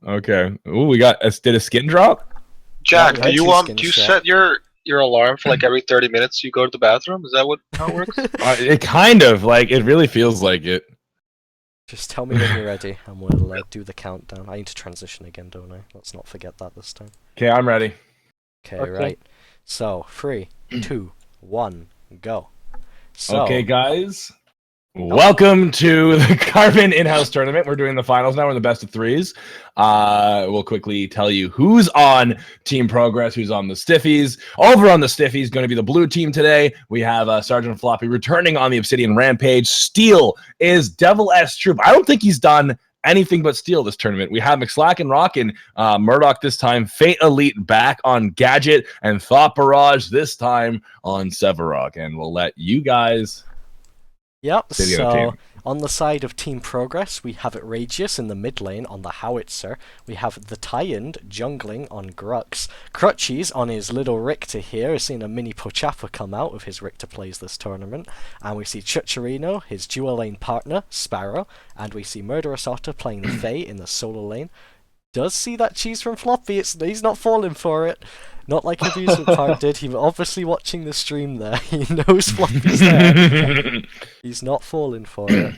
Okay. Ooh, we got did a skin drop? Jack, Yeah, we do had you two skins do you shot. set your alarm for like every 30 minutes you go to the bathroom? Is that how it works? It kind of like it really feels like it. Just tell me when you're ready, and we'll do the countdown. I need to transition again, don't I? Let's not forget that this time. Okay, I'm ready. Okay, right. So, 3, 2, 1, go. So, Okay, guys. Welcome to the Carbon In-House Tournament. We're doing the finals now. We're in the best of threes. We'll quickly tell you who's on Team Progress, who's on the Stiffys. Over on the Stiffys, going to be the blue team today. We have Sergeant Floppy returning on the Obsidian Rampage. Steel is Devil S Troop. I don't think he's done anything but Steel this tournament. We have McSlack and Rock and Murdoch this time. Fate Elite back on Gadget. And Thought Barrage this time on Severock. And we'll let you guys... yep, so on the side of Team Progress, we have Rageous in the mid lane on the Howitzer. We have the Tyrant jungling on Grux. Crutchies on his little Richter here is seeing a mini Pochapa come out of his Richter plays this tournament. And we see Chucharino, his dual lane partner, Sparrow. And we see Murderous Otter playing the Fae in the solo lane. Does see that cheese from Floppy, he's not falling for it. Not like Abusement Park did. He was obviously watching the stream there. He knows Floppy's there. He's not falling for it.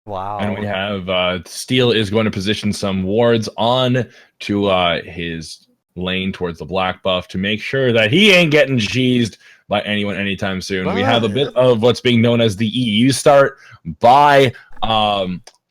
Wow. And we have Steel is going to position some wards on to his lane towards the black buff to make sure that he ain't getting cheesed by anyone anytime soon. We have a bit of what's being known as the EU start by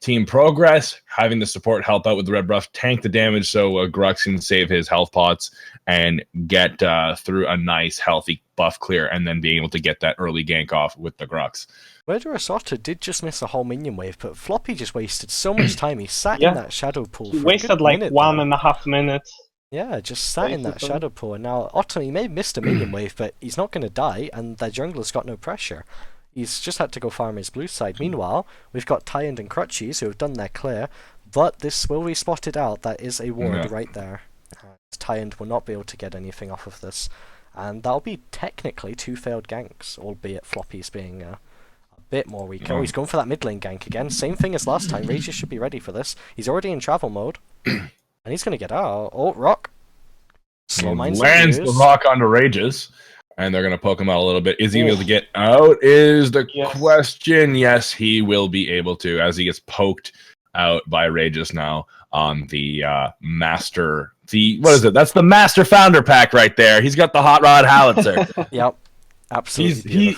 Team Progress, having the support help out with the red buff, tank the damage so Grux can save his health pots and get through a nice healthy buff clear, and then being able to get that early gank off with the Grux. Murderous Otter did just miss a whole minion wave, but Floppy just wasted so much time. He sat in that shadow pool for he wasted like 1.5 minutes. Yeah, just sat in that shadow pool, and now Otter, he may have missed a minion wave, but he's not going to die, and the jungler's got no pressure. He's just had to go farm his blue side. Meanwhile, we've got Tyrant and Crutchies who have done their clear, but this will be spotted out. That is a ward right there. Tyrant will not be able to get anything off of this, and that'll be technically 2 failed ganks, albeit Floppy's being a bit more weak. Oh, he's going for that mid lane gank again. Same thing as last time. Rageous should be ready for this. He's already in travel mode, and he's going to get out. Oh, Rock. Slow minds lands the Rock onto Rageous. And they're going to poke him out a little bit. Is he able to get out is the question. Yes, he will be able to, as he gets poked out by Rageous now on the Master... what is it? That's the Master Founder pack right there. He's got the Hot Rod Howitzer. Yep. Absolutely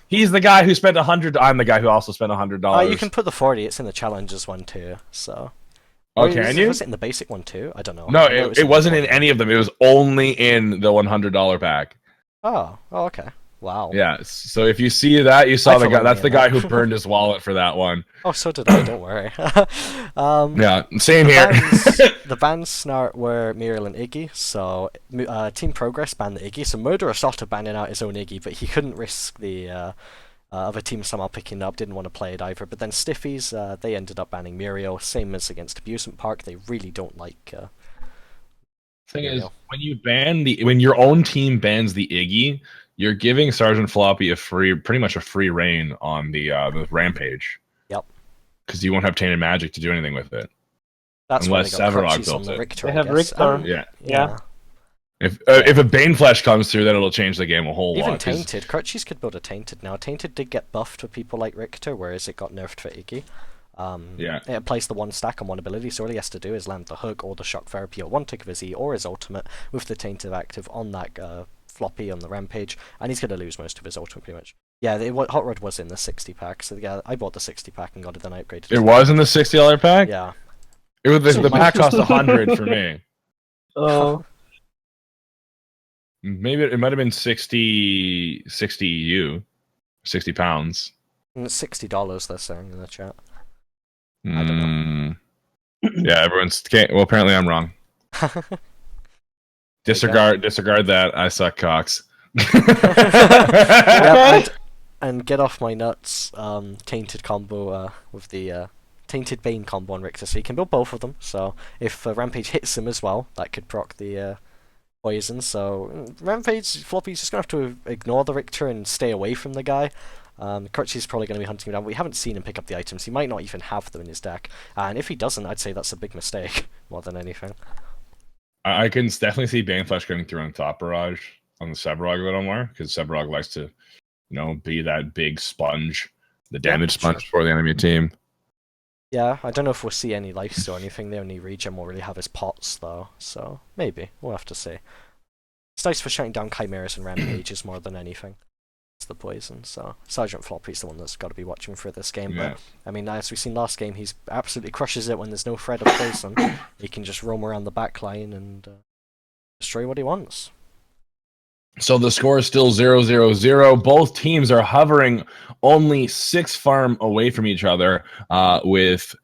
he's the guy who spent $100... I'm the guy who also spent $100. You can put the 40. It's in the challenges one too, so... Oh, can you? Was it in the basic one too? I don't know. No, it wasn't in any of them. It was only in the $100 pack. Oh, okay. Wow. Yeah, so if you see that, you saw the guy. That's the guy who burned his wallet for that one. Oh, so did I. Don't worry. Yeah, same here. The bans snart were Muriel and Iggy, so Team Progress banned the Iggy. So Murderous Otter banning out his own Iggy, but he couldn't risk the other team somehow picking it up. Didn't want to play it either. But then Stiffys, they ended up banning Muriel. Same as against Abusement Park. They really don't like. Thing is, when your own team bans the Iggy, you're giving Sergeant Floppy pretty much a free reign on the Rampage. Yep. Because you won't have Tainted Magic to do anything with it. That's unless Severog built it. Richter, they have Richter. Yeah. If a Baneflesh comes through, then it'll change the game a whole lot. Even Tainted. Crutchies could build a Tainted now. Tainted did get buffed for people like Richter, whereas it got nerfed for Iggy. It applies the 1 stack on 1 ability, so all he has to do is land the hook or the shock therapy or 1 tick of his E or his ultimate with the Tainted active on that Floppy on the Rampage, and he's going to lose most of his ultimate pretty much. Yeah, Hot Rod was in the 60 pack, so yeah, I bought the 60 pack and got it, then I upgraded it. It was in the $60 pack? Yeah. It was the pack cost 100 for me. Oh. Maybe it might have been 60 EU, 60 pounds. It's $60, they're saying in the chat. I don't know. Yeah, everyone's... Well, apparently I'm wrong. Disregard that. I suck cocks. And get off my nuts. Tainted combo with the Tainted Bane combo on Richter, so you can build both of them. So if Rampage hits him as well, that could proc the poison. So Rampage Floppy's just gonna have to ignore the Richter and stay away from the guy. Crutchy's probably going to be hunting him down. We haven't seen him pick up the items. He might not even have them in his deck. And if he doesn't, I'd say that's a big mistake, more than anything. I can definitely see Baneflesh going through on top barrage on the Sevarog a little more, because Sevarog likes to, be that big sponge, the damage sponge for the enemy team. Yeah, I don't know if we'll see any lifesteal or anything. The only regen we'll really have is pots, though. So maybe we'll have to see. It's nice for shutting down chimeras and rampages more than anything. It's the poison. So Sergeant Floppy's the one that's got to be watching for this game. Yeah. But I mean, as we've seen last game, he's absolutely crushes it when there's no threat of poison. He can just roam around the back line and destroy what he wants. So the score is still 0-0-0. Both teams are hovering only 6 farm away from each other, with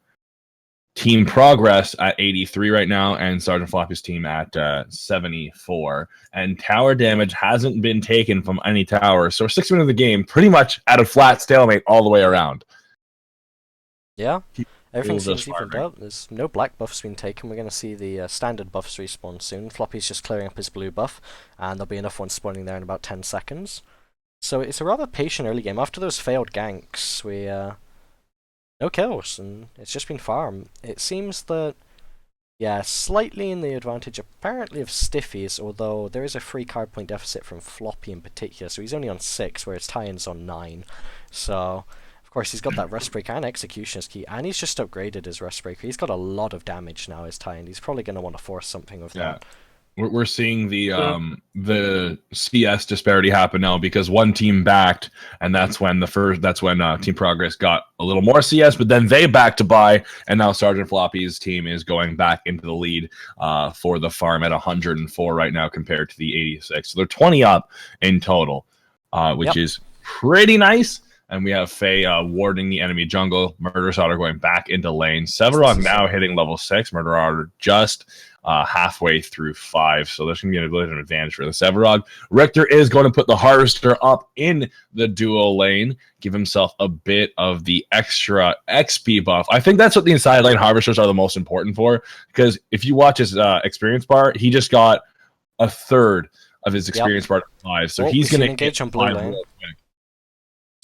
Team Progress at 83 right now and Sergeant Floppy's team at 74. And tower damage hasn't been taken from any tower. So 6 minutes of the game, pretty much at a flat stalemate all the way around. Yeah. Everything seems evened up. There's no black buffs been taken. We're going to see the standard buffs respawn soon. Floppy's just clearing up his blue buff, and there'll be enough ones spawning there in about 10 seconds. So it's a rather patient early game. After those failed ganks, we no kills, and it's just been farm. It seems that, yeah, slightly in the advantage apparently of Stiffys, although there is a free card point deficit from Floppy in particular, so he's only on 6, whereas Tyen's on 9. So of course, he's got that Rust Breaker and Executioner's Key, and he's just upgraded his Rust Breaker. He's got a lot of damage now, his Tyen. He's probably going to want to force something with that. We're seeing the CS disparity happen now because one team backed, and that's when Team Progress got a little more CS, but then they backed to buy, and now Sergeant Floppy's team is going back into the lead for the farm at 104 right now compared to the 86. So they're 20 up in total, which is pretty nice. And we have Faye warding the enemy jungle. Murderous Otter going back into lane. Sevarog now hitting level 6. Murderous Otter just halfway through 5. So there's going to be a bit of an advantage for the Sevarog. Richter is going to put the Harvester up in the dual lane. Give himself a bit of the extra XP buff. I think that's what the inside lane Harvesters are the most important for. Because if you watch his experience bar, he just got a third of his experience bar to 5. So he's going to engage on blue lane.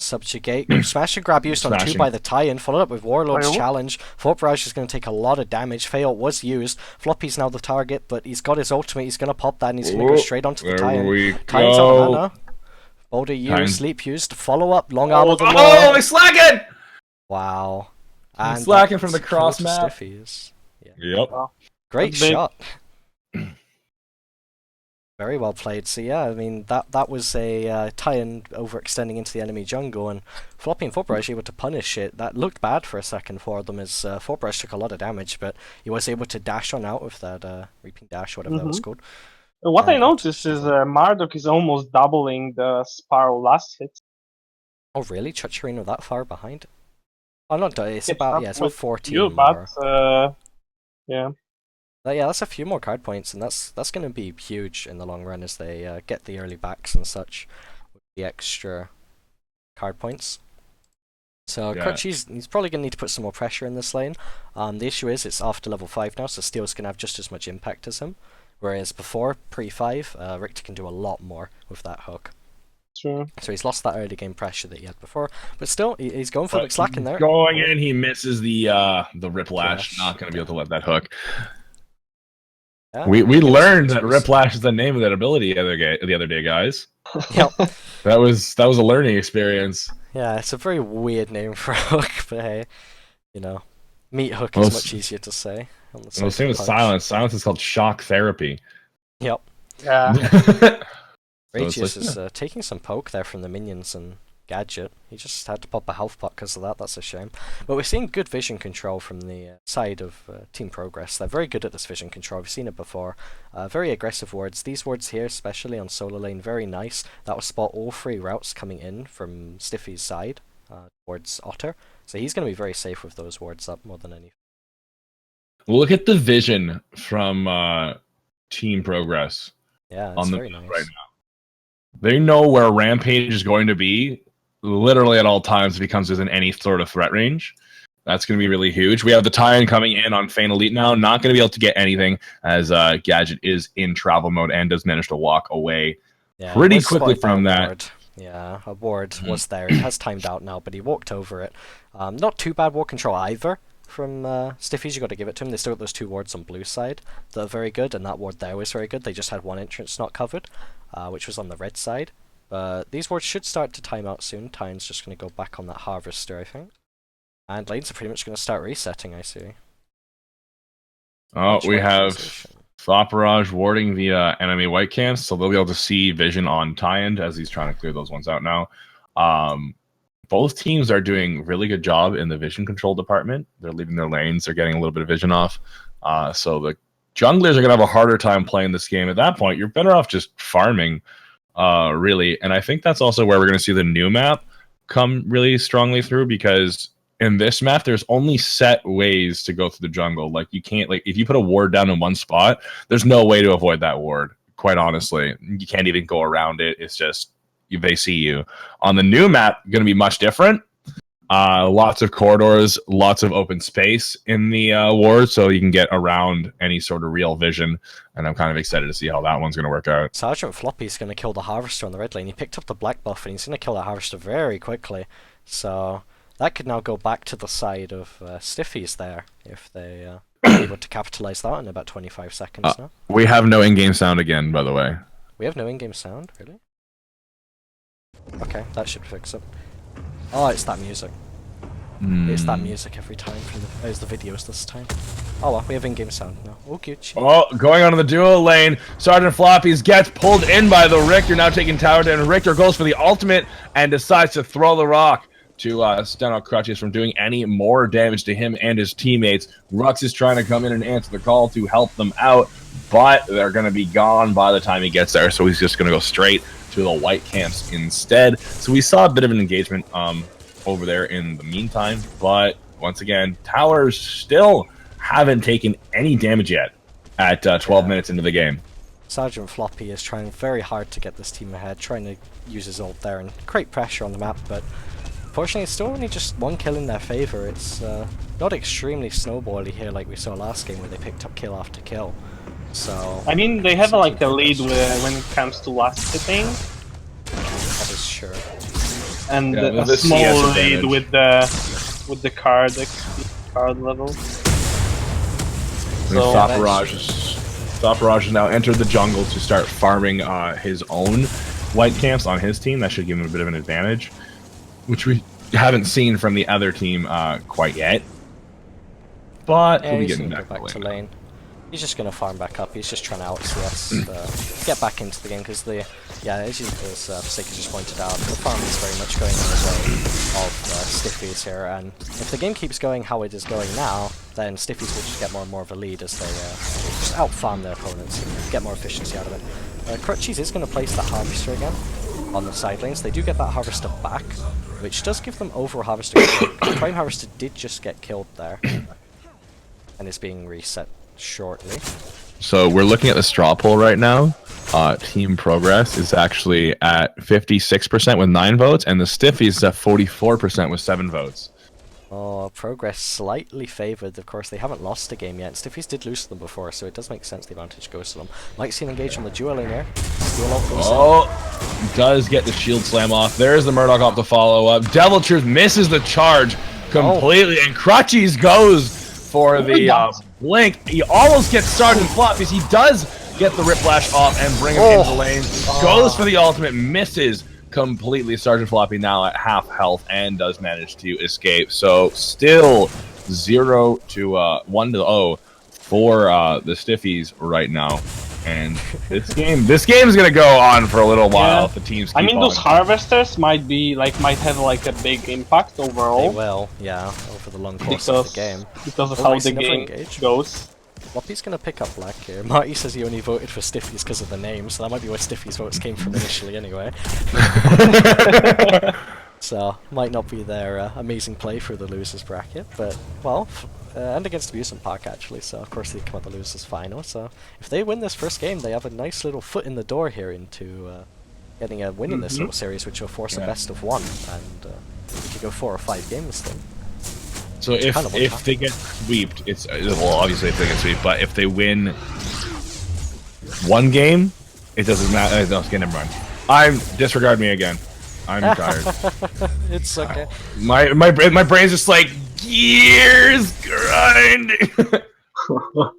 Subjugate. Smash and grab used on 2 by the tie-in, followed up with Warlord's Challenge. Fort Barrage is going to take a lot of damage. Fail was used. Floppy's now the target, but he's got his ultimate. He's going to pop that and he's going to go straight onto the tie-in. Tie-in's on mana. Boulder used, Sleep used. Follow up, long arm of the wall. Oh, he's slacking! Wow. And he's slacking from the cross map. Stiffys. Yeah. Yep. Great shot. Very well played. So yeah, I mean that was a tie-in overextending into the enemy jungle, and Floppy and Fort Barrage able to punish it. That looked bad for a second for them, as Fort Barrage took a lot of damage, but he was able to dash on out with that Reaping Dash, whatever that was called. What I noticed is Marduk is almost doubling the Sparrow last hit. Oh really? Chuchurino that far behind? Oh no, it's about it's about 14 you, more. But yeah. Yeah, that's a few more card points, and that's going to be huge in the long run as they get the early backs and such with the extra card points. So Crutchy's he's probably going to need to put some more pressure in this lane. The issue is it's after level 5 now, so Steel's going to have just as much impact as him, whereas before, pre-5, Richter can do a lot more with that hook. True. So he's lost that early game pressure that he had before, but still he's going for the slack in there. Going in, he misses the Riplash. Not going to be able to let that hook. Yeah, we learned that Riplash is the name of that ability the other day, guys. Yep. that was a learning experience. Yeah, it's a very weird name for a hook, but hey, meat hook is much easier to say. The same with silence. Silence is called shock therapy. Yep. Yeah. Radius is taking some poke there from the minions and Gadget. He just had to pop a health pot because of that. That's a shame. But we're seeing good vision control from the side of Team Progress. They're very good at this vision control. We've seen it before. Very aggressive wards. These wards here, especially on solo lane, very nice. That will spot all 3 routes coming in from Stiffy's side towards Otter. So he's going to be very safe with those wards up more than anything. Look at the vision from Team Progress. Yeah, it's very nice. Right now. They know where Rampage is going to be literally at all times if he comes within any sort of threat range. That's going to be really huge. We have the tie-in coming in on Feint Elite now. Not going to be able to get anything as Gadget is in travel mode and does manage to walk away pretty quickly from that. Yeah, a ward was there. It has timed out now, but he walked over it. Not too bad ward control either from Stiffys. You got to give it to him. They still got those 2 wards on blue side that are very good, and that ward there was very good. They just had 1 entrance not covered, which was on the red side. But these wards should start to time out soon. Tyne's just going to go back on that harvester, I think. And lanes are pretty much going to start resetting, I see. Oh, we have Thought Barrage warding the enemy white camps, so they'll be able to see vision on Tyend as he's trying to clear those ones out now. Both teams are doing a really good job in the vision control department. They're leaving their lanes. They're getting a little bit of vision off. So the junglers are going to have a harder time playing this game. At that point, you're better off just farming, really. And I think that's also where we're going to see the new map come really strongly through, because in this map, there's only set ways to go through the jungle. Like, you can't, like, if you put a ward down in one spot, there's no way to avoid that ward, quite honestly. You can't even go around it. It's just, they see you. On the new map, going to be much different. Lots of corridors, lots of open space in the ward, so you can get around any sort of real vision. And I'm kind of excited to see how that one's going to work out. Sergeant Floppy's going to kill the harvester on the red lane. He picked up the black buff, and he's going to kill that harvester very quickly. So that could now go back to the side of Stiffys there, if they are able to capitalize that in about 25 seconds now. We have no in-game sound again, by the way. We have no in-game sound, really? Okay, that should fix it. Oh, it's that music. It's that music every time. There's the videos this time. Oh well, we have in-game sound now. Oh, Gucci. Oh, going on to the duo lane. Sergeant Floppies gets pulled in by the Richter, now taking tower down. Richter goes for the ultimate and decides to throw the rock to stun out Crutches from doing any more damage to him and his teammates. Rux is trying to come in and answer the call to help them out, but they're going to be gone by the time he gets there, so he's just going to go straight to the white camps instead. So we saw a bit of an engagement over there in the meantime, but once again, towers still haven't taken any damage yet at 12 minutes into the game. Sergeant Floppy is trying very hard to get this team ahead, trying to use his ult there and create pressure on the map, but unfortunately it's still only just 1 kill in their favor. It's not extremely snowbally here like we saw last game where they picked up kill after kill. So I mean, they have like a lead when it comes to last hitting. That is sure. And yeah, a small lead with the card XP card level. So Thought Barrage has now entered the jungle to start farming his own white camps on his team. That should give him a bit of an advantage, which we haven't seen from the other team quite yet. But he'll be getting back to lane. He's just going to farm back up. He's just trying to out-CS, get back into the game, because as Forsake just pointed out, the farm is very much going in the way of Stiffys here, and if the game keeps going how it is going now, then Stiffys will just get more and more of a lead as they just out-farm their opponents and get more efficiency out of it. Crutchies is going to place that Harvester again on the side lanes. They do get that Harvester back, which does give them over Harvester. Prime Harvester did just get killed there, and is being reset shortly. So we're looking at the straw poll right now. Team Progress is actually at 56% with 9 votes, and the Stiffys is at 44% with 7 votes. Oh, Progress slightly favoured. Of course, they haven't lost a game yet. Stiffys did lose to them before, so it does make sense the advantage goes to them. Might see an engage on the duo lane here. Does get the shield slam off. There's the Murdoch off the follow up. Devil Truth misses the charge completely, and Crutchies goes for the blink. He almost gets Sergeant Flop because he does get the Riplash off and bring him into the lane. Goes for the ultimate, misses completely. Sergeant Floppy now at half health and does manage to escape. So still 0 to 1 to 0 for the Stiffys right now. And this game is gonna go on for a little while if the teams keep on. Those harvesters might have like a big impact overall. They will, yeah, over the long course of the game. Because of how the game goes. Floppy's gonna pick up black here. Marty says he only voted for Stiffys because of the name, so that might be where Stiffys' votes came from initially anyway. So, might not be their amazing play for the losers bracket, but, well, and against Amusement Park actually, so of course they come out the losers final, so if they win this first game, they have a nice little foot in the door here into getting a win in this little series, which will force a best of 1, and we could go 4 or 5 games then. So if they get sweeped, it's well, obviously if they get sweeped, but if they win 1 game, it doesn't matter. No, okay, never mind. Disregard me again. I'm tired. It's okay. My brain's just like gears grinding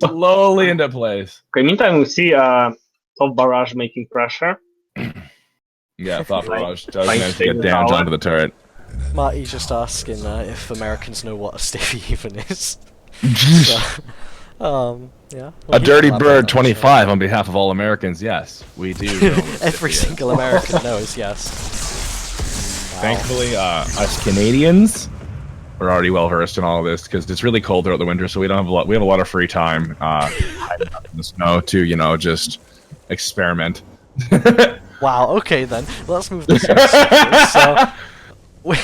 slowly into place. Okay, meantime, we see Top Barrage making pressure. Yeah, Thought Barrage does Like manage to get the damage tower. onto the turret. Marty's just asking if Americans know what a stiffy even is. So, yeah. A dirty bird elaborate on that, 25 on behalf of all Americans. Yes, we do. Know what a Every stiffy is. single American knows, yes. Wow. Thankfully, us Canadians are already well versed in all of this because it's really cold throughout the winter, so we don't have a lot. We have a lot of free time hiding out in the snow to just experiment. Wow, okay then. Let's move this on. So,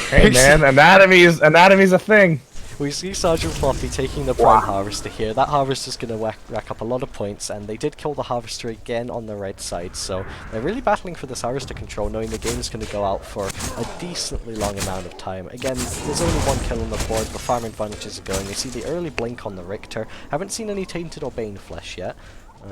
Hey man, anatomy's a thing. we see Sergeant Floppy taking the Prime Harvester here. That Harvester's going to rack up a lot of points, and they did kill the Harvester again on the red side, so they're really battling for this Harvester control, knowing the game is going to go out for a decently long amount of time. Again, there's only one kill on the board, the farm advantages are going. We see the early blink on the Richter. Haven't seen any Tainted or Bane flesh yet.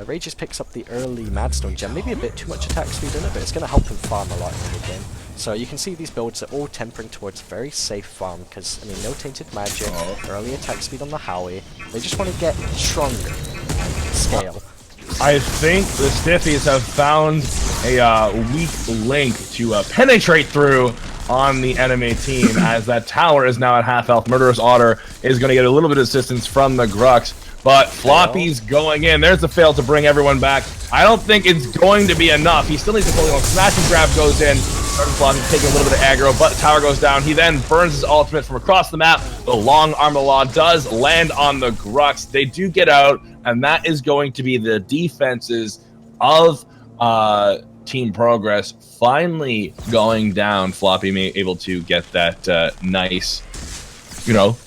Rages picks up the early Madstone gem, maybe a bit too much attack speed in it, but it's going to help him farm a lot in the game. So you can see these builds are all tempering towards very safe farm, because, I mean, no Tainted Magic, early attack speed on the Howie. They just want to get stronger. Scale. I think the Stiffys have found a weak link to penetrate through on the enemy team, as that tower is now at half health. Murderous Otter is going to get a little bit of assistance from the Grux, but Floppy's going in. There's the fail to bring everyone back. I don't think it's going to be enough. He still needs to pull it on. Smash and grab goes in. Floppy taking a little bit of aggro, but the tower goes down. He then burns his ultimate from across the map. The long arm of the law does land on the Grux. They do get out, and that is going to be the defenses of Team Progress finally going down. Floppy able to get that nice,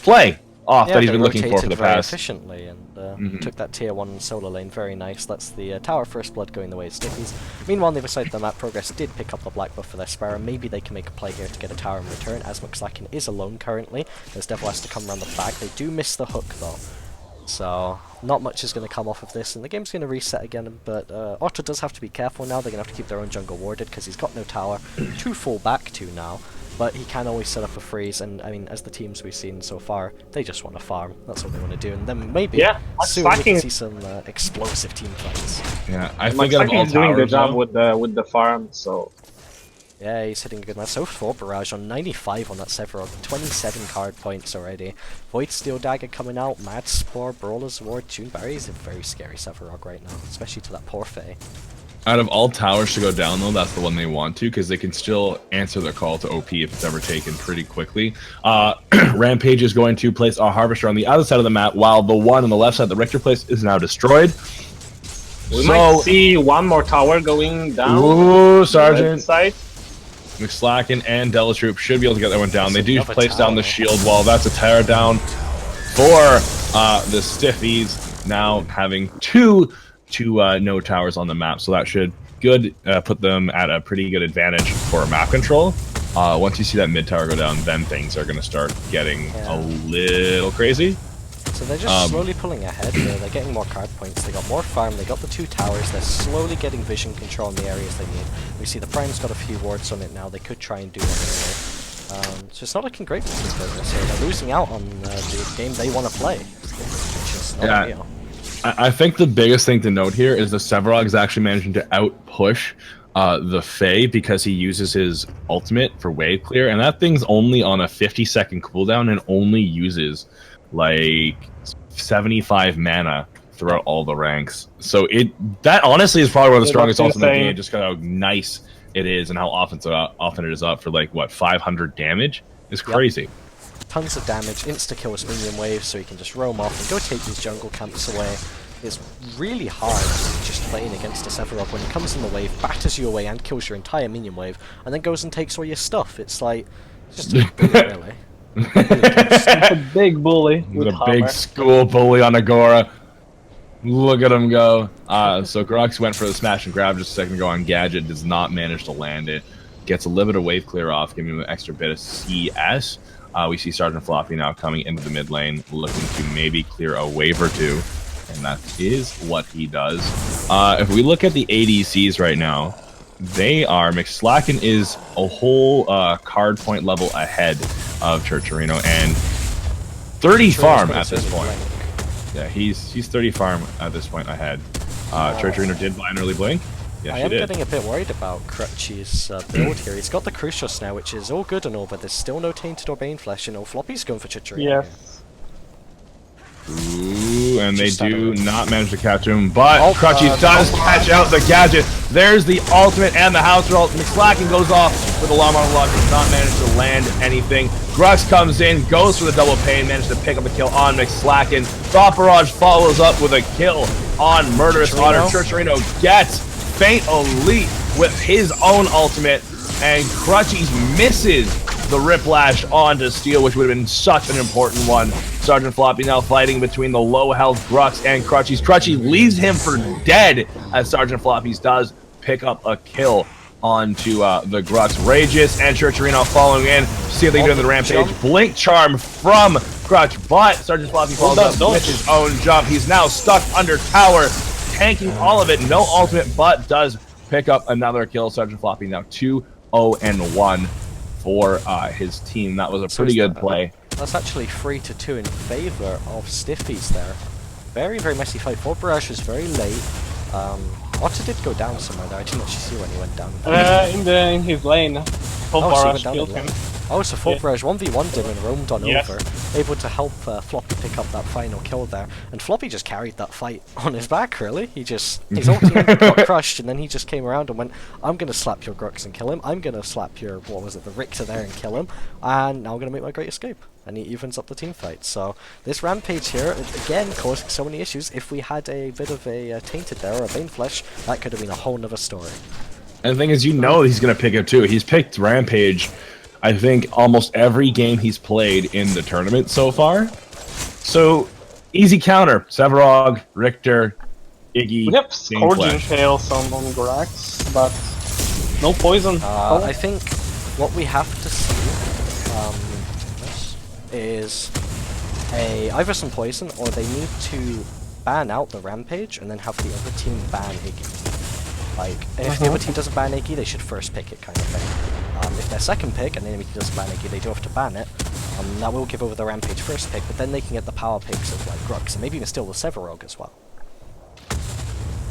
play off that he's been looking for the very past. efficiently, and took that tier 1 solo lane very nice. That's the tower first blood going the way of Stiffys. Meanwhile, on the other side of the map, Progress did pick up the black buff for their Sparrow. Maybe they can make a play here to get a tower in return, as McSlacken is alone currently, as Devil has to come around the back. They do miss the hook though, so not much is going to come off of this, and the game's going to reset again. But Otto does have to be careful now. They're going to have to keep their own jungle warded because he's got no tower to fall back to now. But he can always set up a freeze, and I mean, as the teams we've seen so far, they just want to farm. That's what they want to do, and then maybe soon we can see some explosive team fights. Yeah, I think he's doing the job with the farm, so. Yeah, he's hitting a good match. So for Barrage on 95 on that Sephiroth, 27 card points already. Void Steel Dagger coming out, Mad Spore, Brawler's Ward, June Barry is a very scary Sephiroth right now, especially to that poor Fae. Out of all towers to go down, though, that's the one they want to, because they can still answer their call to OP if it's ever taken pretty quickly. Rampage is going to place a Harvester on the other side of the map, while the one on the left side, the Richter place, is now destroyed. We might see one more tower going down. Ooh, Sergeant. Side. McSlacken and Delatroop should be able to get that one down. They do place down the shield wall. That's a tear down for the Stiffys, now having two no towers on the map, so that should put them at a pretty good advantage for map control. Once you see that mid tower go down, then things are going to start getting a little crazy. So they're just slowly pulling ahead. They're getting more card points. They got more farm. They got the 2 towers. They're slowly getting vision control in the areas they need. We see the Prime's got a few wards on it now. They could try and do one anyway. So it's not looking great for Team Progress. So they're losing out on the game they want to play, which is not ideal. I think the biggest thing to note here is the Sevarog is actually managing to out-push the Fae because he uses his ultimate for wave clear, and that thing's only on a 50-second cooldown and only uses like 75 mana throughout all the ranks. So that honestly is probably one of the strongest ultimates in the game, just how nice it is and how often it is up for like, what, 500 damage? It's crazy. Tons of damage, insta-kills minion waves, so he can just roam off and go take these jungle camps away. It's really hard just playing against a Sephiroth when he comes in the wave, batters you away and kills your entire minion wave, and then goes and takes all your stuff. It's like, just a bully, really. It's a big bully with a big school bully on Agora. Look at him go. So Grux went for the smash and grab just a second ago on Gadget, does not manage to land it. Gets a little bit of wave clear off, giving him an extra bit of CS. We see Sergeant Floppy now coming into the mid lane, looking to maybe clear a wave or two, and that is what he does. If we look at the ADCs right now, McSlacken is a whole card point level ahead of Churcherino, and 30 farm at this point. Yeah, he's 30 farm at this point ahead. Churcherino did buy an early blink. Yeah, I am getting a bit worried about Crutchy's build here. He's got the Crucius now, which is all good and all, but there's still no Tainted or Bane Flesh, and Floppy's going for Churcherino. Yes. Ooh, and they do not manage to catch him, but Crutchy does catch out the gadget. There's the ultimate and the house ult. McSlacken goes off with alarm on luck, does not manage to land anything. Grux comes in, goes for the double pain, manages to pick up a kill on McSlacken. Thought Barrage follows up with a kill on Murderous Otter. Churcherino gets Faint Elite with his own ultimate, and Crutchy's misses the Riplash onto Steel, which would have been such an important one. Sergeant Floppy now fighting between the low health Grux and Crutchy's. Crutchy leaves him for dead as Sergeant Floppy's does pick up a kill onto the Grux. Rageous and Churcherino following in. See if they can do the rampage. Blink Charm from Crutch, but Sergeant Floppy follows up with his own jump. He's now stuck under tower, tanking all of it. No ultimate, but does pick up another kill. Sergeant Floppy now 2-0-1 for his team. That was a pretty good play. That's actually 3-2 in favor of Stiffys there. Very, very messy fight. Fort Barrage was very late. Otter did go down somewhere there. I didn't actually see when he went down. In his lane. Fort Barrage killed him. Oh, so Fort Barrage 1v1'd him and roamed on over, able to help Floppy pick up that final kill there. And Floppy just carried that fight on his back, really. His ultimate got crushed, and then he just came around and went, I'm going to slap your Grux and kill him, I'm going to slap your, the Richter there and kill him, and now I'm going to make my great escape. And he evens up the team fight. So this Rampage here, again, causing so many issues. If we had a bit of a Tainted there, or a Bane Flesh, that could have been a whole nother story. And the thing is, he's going to pick it too. He's picked Rampage, I think, almost every game he's played in the tournament so far. So, easy counter. Sevarog, Richter, Iggy. Yep, Scourging Tails on Grax, but no poison. I think what we have to see is either some poison, or they need to ban out the Rampage and then have the other team ban Iggy. Like, if the other team doesn't ban Iggy, they should first pick it, kind of thing. If they're second pick and the enemy team doesn't ban Iggy, they do have to ban it. That will give over the Rampage first pick, but then they can get the power picks of like Grux and maybe even steal the Sevarog as well.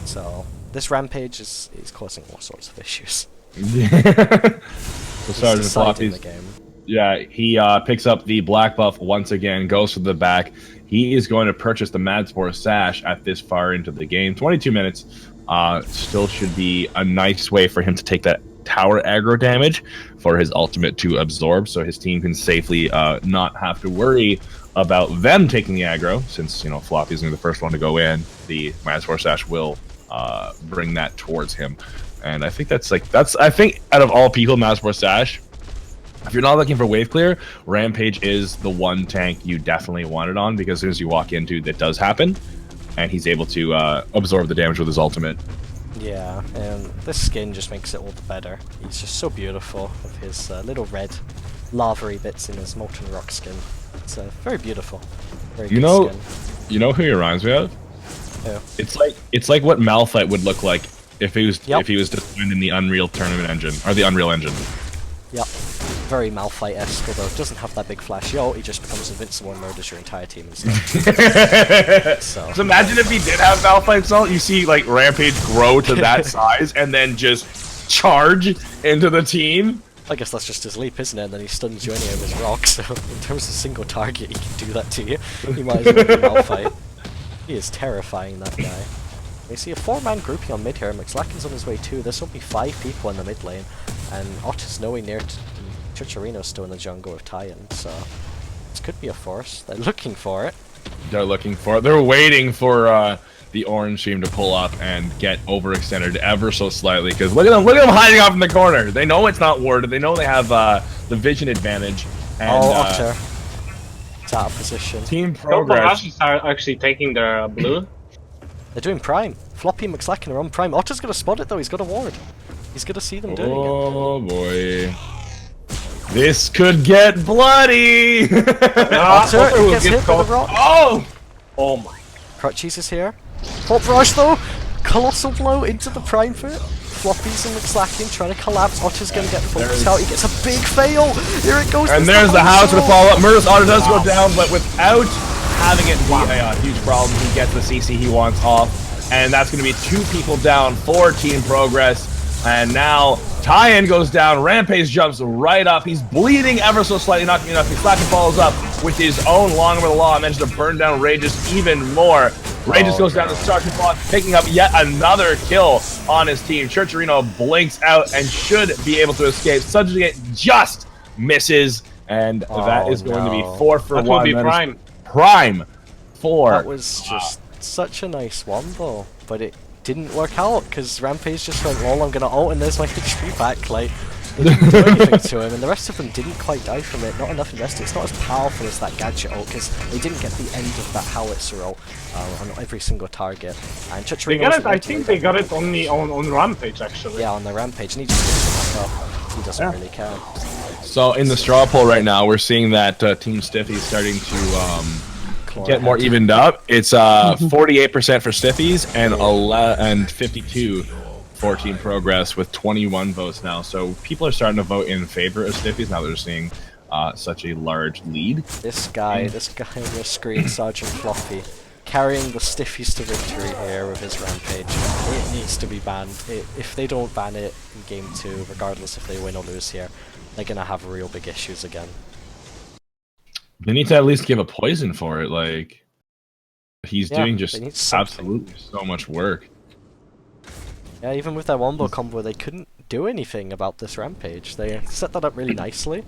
So this Rampage is causing all sorts of issues. So Sergeant Floppy's game. Yeah, he picks up the black buff once again, goes for the back. He is going to purchase the Madspore Sash at this far into the game. 22 minutes still should be a nice way for him to take that tower aggro damage for his ultimate to absorb, so his team can safely not have to worry about them taking the aggro, since, you know, Floppy's going to be the first one to go in. The Madspore Sash will bring that towards him. And I think I think out of all people, Madspore Sash, if you're not looking for wave clear, Rampage is the one tank you definitely want it on, because as soon as you walk into, that does happen, and he's able to absorb the damage with his ultimate. Yeah, and this skin just makes it all the better. He's just so beautiful with his little red lava-y bits in his molten rock skin. It's very beautiful. Very good skin. You know who he reminds me of? Who? It's like what Malphite would look like if he was designed in the Unreal Tournament engine, or the Unreal engine. Yep. Very Malphite-esque, although it doesn't have that big flashy ult, he just becomes invincible and murders your entire team and stuff. So imagine if he did have Malphite's ult, you see like Rampage grow to that size and then just charge into the team. I guess that's just his leap, isn't it? And then he stuns you anyway with his rock, so in terms of single target, he can do that to you. He might as well be Malphite. He is terrifying, that guy. We see a 4-man grouping on mid here. McSlacken's on his way too. This will be 5 people in the mid lane, and Otter's nowhere near Chicharino's still in the jungle with Tyan, so this could be a force. They're looking for it. They're looking for it. They're waiting for the orange team to pull up and get overextended ever so slightly, because look at them hiding off in the corner. They know it's not warded. They know they have the vision advantage. And, Otter. It's out of position. Team progress. Are actually taking their blue. They're doing prime. Floppy and McSlacken are on prime. Otter's gonna spot it though. He's got a ward. He's gonna see them doing it. Oh boy. This could get bloody! Otter gets hit with a rock. Oh! Oh my. Crutchies is here. Fort Barrage though! Colossal blow into the prime foot. Floppies and McSlackin trying to collapse. Otter's going to get focused out. He gets a big fail. Here it goes. And there's the house with a follow-up. Murder's Otter does go down, but without having it be a huge problem, he gets the CC he wants off. And that's going to be 2 people down for Team Progress. And now Tyan goes down. Rampage jumps right up. He's bleeding ever so slightly, not enough. McSlackin follows up with his own long over the law and manages to burn down Rageous even more. Rageous goes down to Sergeant Block, picking up yet another kill on his team. Churcherino blinks out and should be able to escape. Subjugate just misses, and that is going to be 4 for 1. That will be Prime. Prime 4. That was just such a nice one, though, but it didn't work out because Rampage just went, "Lol, I'm gonna ult," and there's my HP back. Like, they didn't do anything to him, and the rest of them didn't quite die from it. Not enough invested. It's not as powerful as that gadget ult because they didn't get the end of that howitzer ult on every single target. And Chicharito, I think they got it only on Rampage actually. Yeah, on the Rampage, and he just picks it back up. He doesn't really care. So in the straw poll right now, we're seeing that Team Stiffy is starting to get more evened up. It's 48% for Stiffys and 52 for Team Progress with 21 votes now. So people are starting to vote in favor of Stiffys now. They're seeing such a large lead. This guy on your screen, Sergeant Floppy, carrying the Stiffys to victory here with his Rampage. It needs to be banned. If they don't ban it in Game 2, regardless if they win or lose here, they're gonna have real big issues again. They need to at least give a poison for it. Like, he's doing just absolutely so much work. Yeah, even with their wombo combo, they couldn't do anything about this Rampage. They set that up really nicely.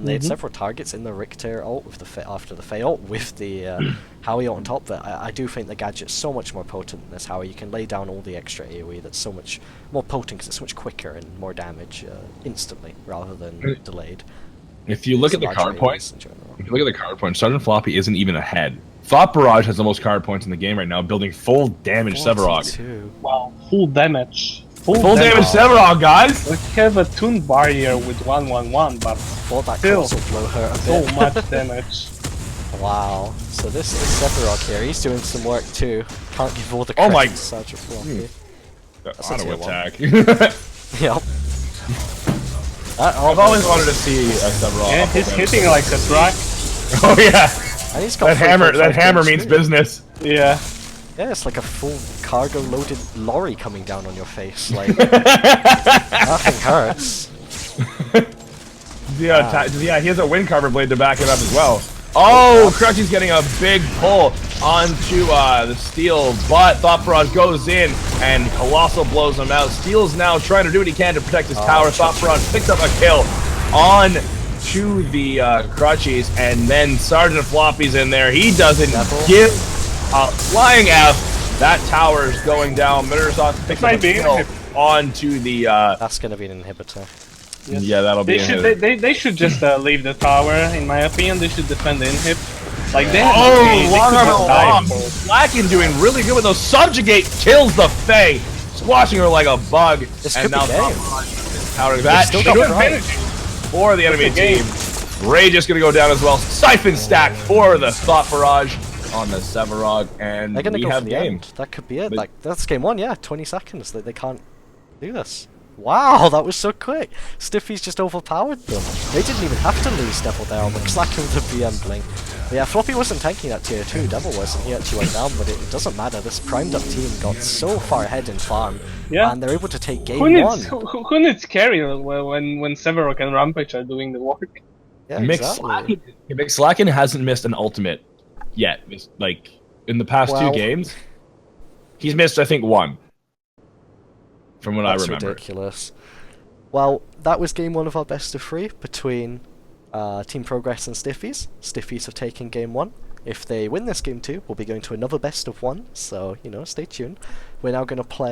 They had several targets in the Richter ult with after the Fey ult with the Howie ult on top, but I do think the gadget's so much more potent than this Howie. You can lay down all the extra AoE that's so much more potent because it's so much quicker and more damage instantly rather than delayed. If you look at the card points, Sergeant Floppy isn't even ahead. Thought Barrage has the most card points in the game right now, building full damage Sevarog. Wow, full damage. Full damage Sevarog, guys! We have a Toon barrier with 111, but still blow her a bit. So much damage. Wow. So this is Sevarog here. He's doing some work too. Can't give all the credit to Sergeant Floppy. Auto attack. Yep. I've always wanted to see a Sevarog. Yeah, he's hitting like a truck. Oh yeah! And he's got that hammer means business. Yeah. Yeah, it's like a full cargo-loaded lorry coming down on your face. Like, nothing hurts. Yeah, he has a wind carver blade to back it up as well. Oh, Crutchy's getting a big pull onto the Steel, but Thought Barrage goes in and Colossal blows him out. Steel's now trying to do what he can to protect his tower. Thought Barrage picks up a kill on to the Crutchies, and then Sergeant Floppy's in there. He doesn't give a flying F. That tower's going down. Murdersoft picks up a kill onto the... That's going to be an inhibitor. Yes. Yeah, that'll be they should just leave the tower, in my opinion. They should defend the inhib. Like, they Blackin doing really good with those. Subjugate kills the Fae, squashing her like a bug. This and could now be that still got for the enemy team. Ray just gonna go down as well. Siphon stack for the Thought Barrage on the Sevarog, and they're gonna we go have for the game. end. That could be it. Like, that's game 1, yeah. 20 seconds. They can't do this. Wow, that was so quick. Stiffys just overpowered them. They didn't even have to lose Devil there. McSlackin with the BM blink. But yeah, Floppy wasn't tanking that tier 2. Devil wasn't. He actually went down, but it doesn't matter. This primed up team got so far ahead in farm, and they're able to take game 1. Who needs carry when Sevarog and Rampage are doing the work? Yeah, exactly. McSlackin hasn't missed an ultimate yet. Like, in the past 2 games, he's missed, I think, 1. From what I remember. That's ridiculous. Well, that was game 1 of our best of 3 between Team Progress and Stiffys. Stiffys have taken game 1. If they win this game 2, we'll be going to another best of 1, so, you know, stay tuned. We're now going to play